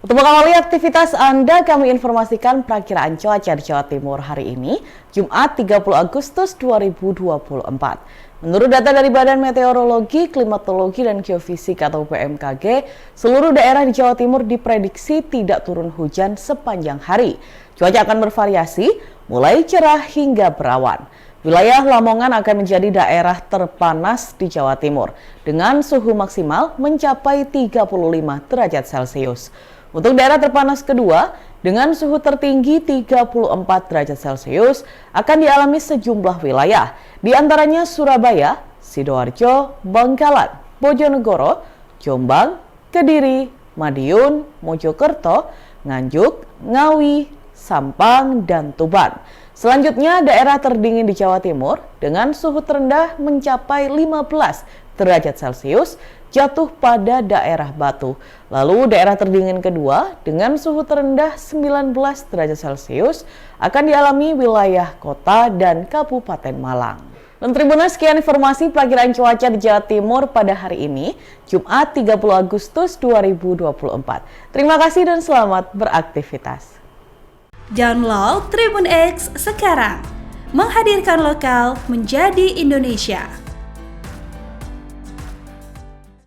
Untuk mengawali aktivitas Anda, kami informasikan perakiraan cuaca di Jawa Timur hari ini, Jumat 30 Agustus 2024. Menurut data dari Badan Meteorologi, Klimatologi, dan Geofisika atau BMKG, seluruh daerah di Jawa Timur diprediksi tidak turun hujan sepanjang hari. Cuaca akan bervariasi, mulai cerah hingga berawan. Wilayah Lamongan akan menjadi daerah terpanas di Jawa Timur, dengan suhu maksimal mencapai 35 derajat Celcius. Untuk daerah terpanas kedua, dengan suhu tertinggi 34 derajat Celcius, akan dialami sejumlah wilayah, di antaranya Surabaya, Sidoarjo, Bangkalan, Bojonegoro, Jombang, Kediri, Madiun, Mojokerto, Nganjuk, Ngawi, Sampang, dan Tuban. Selanjutnya, daerah terdingin di Jawa Timur dengan suhu terendah mencapai 15 derajat Celcius jatuh pada daerah Batu. Lalu daerah terdingin kedua dengan suhu terendah 19 derajat Celcius akan dialami wilayah kota dan Kabupaten Malang. Dan Tribuners, sekian informasi perakiraan cuaca di Jawa Timur pada hari ini, Jumat 30 Agustus 2024. Terima kasih dan selamat beraktivitas. Download Tribun X sekarang, menghadirkan lokal menjadi Indonesia.